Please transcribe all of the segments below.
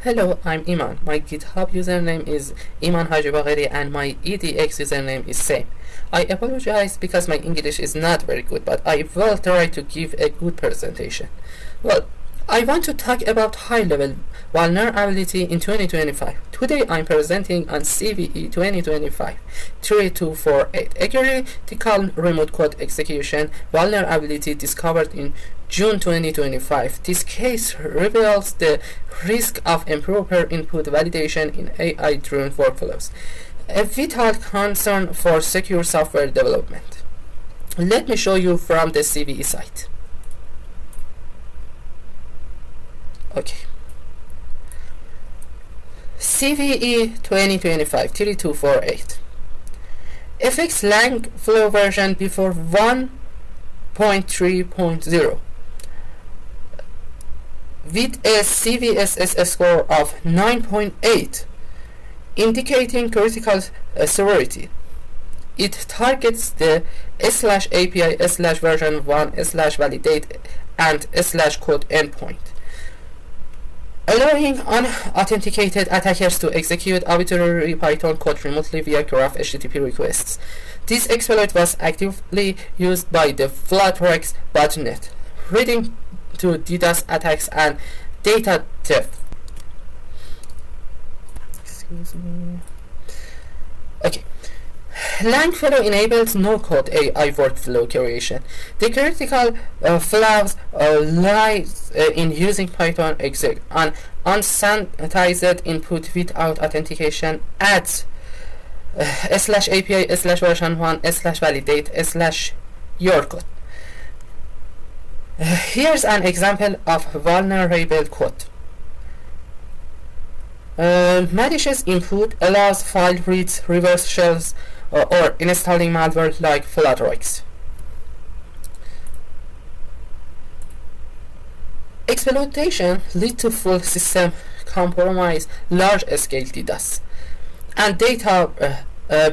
Hello, I'm Iman. My GitHub username is Iman Hajibagheri and my EDX username is same. I apologize because my English is not very good, but I will try to give a good presentation. Well, I want to talk about high-level vulnerability in 2025. Today I'm presenting on CVE 2025-3248, a critical remote code execution vulnerability discovered in June 2025. This case reveals the risk of improper input validation in AI-driven workflows, a vital concern for secure software development. Let me show you from the CVE site. Okay. CVE 2025-3248 FX lang flow version before 1.3.0 with a CVSS score of 9.8, indicating critical severity. It targets the /API/version1/validate and /code endpoint, allowing unauthenticated attackers to execute arbitrary Python code remotely via graph HTTP requests. This exploit was actively used by the Flatrex botnet, leading to DDoS attacks and data theft. Excuse me. Okay. Langfellow enables no-code AI workflow creation. The critical flaws lies in using Python exec on unsanitized input without authentication at /API/version1/validate/your code. Here's an example of vulnerable code. Malicious input allows file reads, reverse shells, or installing malware like Flatrex. Exploitation leads to full system compromise, large-scale DDoS, and data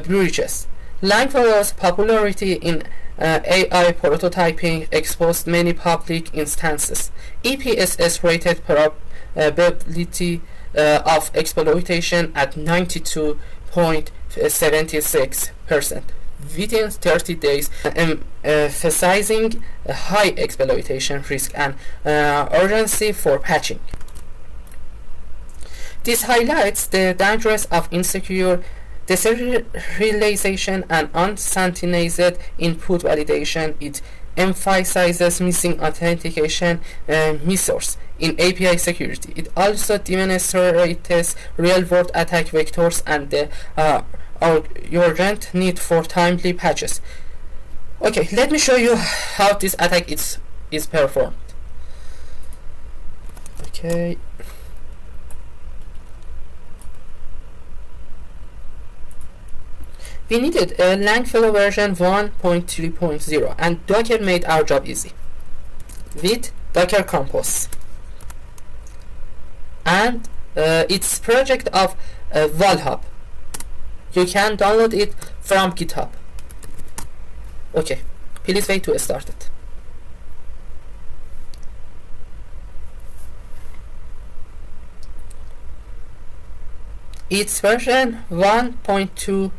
breaches. Langfellow's popularity in AI prototyping exposed many public instances. EPSS rated probability of exploitation at 92.76% within 30 days, emphasizing a high exploitation risk and urgency for patching. This highlights the dangers of insecure deserialization and unsanitized input validation. It emphasizes missing authentication methods in API security. It also demonstrates real-world attack vectors and the urgent need for timely patches. Okay, let me show you how this attack is performed. Okay. We needed a Langfellow version 1.3.0, and Docker made our job easy with Docker Compose and its project of Valhub. You can download it from GitHub. Okay, please wait to start it. It's version 1.2.0.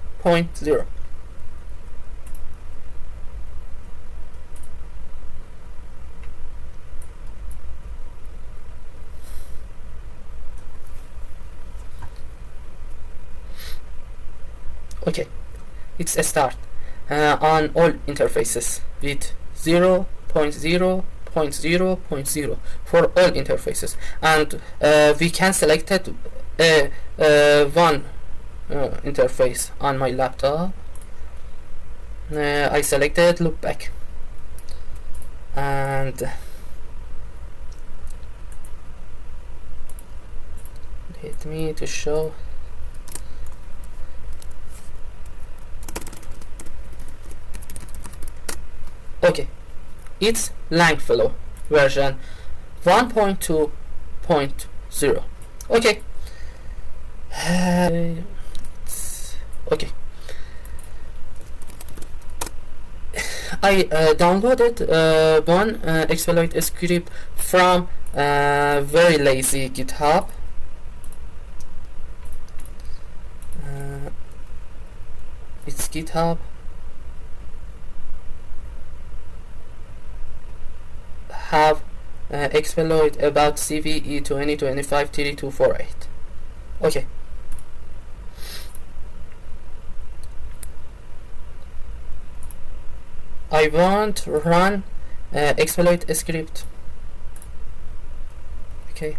Okay, it's a start on all interfaces with 0.0.0.0 for all interfaces, and we can select one interface on my laptop. I selected loopback, and let me to show. Okay, it's Langfellow version 1.2.0. Okay. Okay. I downloaded one exploit script from very lazy GitHub. It's GitHub. Have exploit about CVE 2025-3248. Okay. I want to run exploit script. Okay.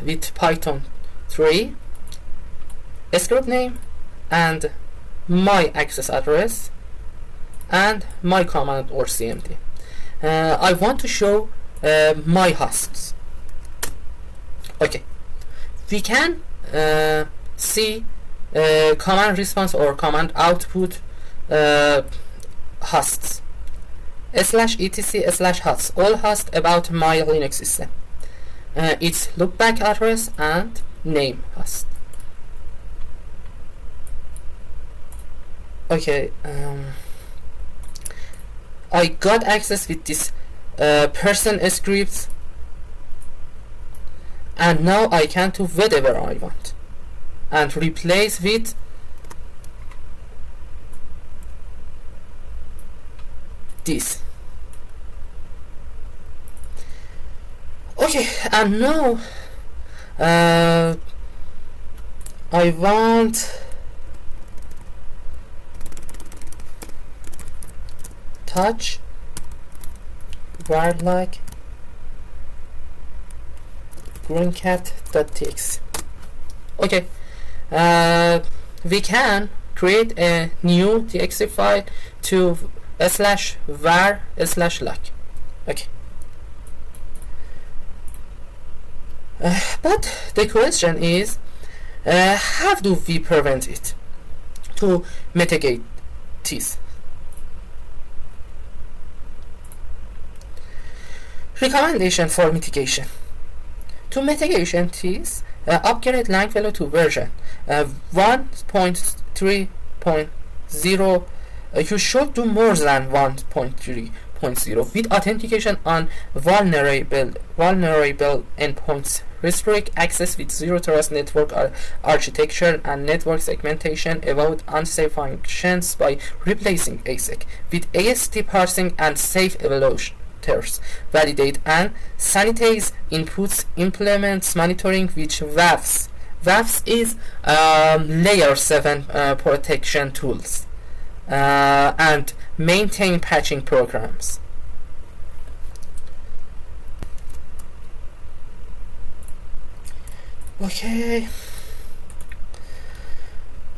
With Python 3, script name, and my access address, and my command or CMD. I want to show my hosts. Okay, we can see command response or command output hosts /etc/hosts, all hosts about my Linux system. Its loopback address and name host. Okay, I got access with this person scripts, and now I can do whatever I want and replace with this. Okay, and now I want touch word-like greencat.txt. Okay, we can create a new txt file to /var/like. Okay. But the question is, how do we prevent it to mitigate this? Recommendation for mitigation. To mitigation this, upgrade Longfellow to version 1.3.0. You should do more than 1.3.0 with authentication on vulnerable endpoints. Restrict access with zero trust network architecture and network segmentation. Avoid unsafe functions by replacing ASIC with AST parsing and safe evaluators. Validate and sanitize inputs. Implements monitoring which WAFs. WAFs is layer 7 protection tools. And maintain patching programs. Okay.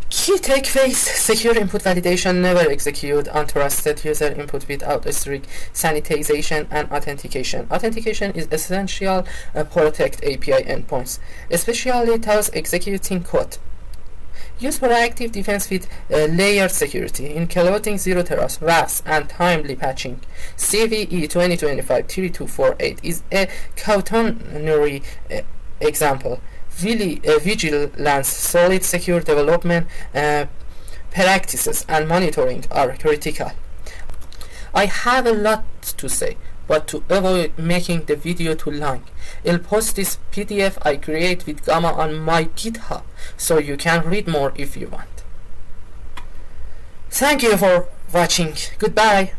Key takeaways: secure input validation, never execute untrusted user input without strict sanitization and authentication. Authentication is essential to protect API endpoints, especially those executing code. Use proactive defense with layered security, including zero trust, WAFs, and timely patching. CVE 2025-3248 is a cautionary example. Vigilance, solid secure development practices, and monitoring are critical. I have a lot to say, but to avoid making the video too long, I'll post this PDF I create with Gamma on my GitHub, so you can read more if you want. Thank you for watching. Goodbye.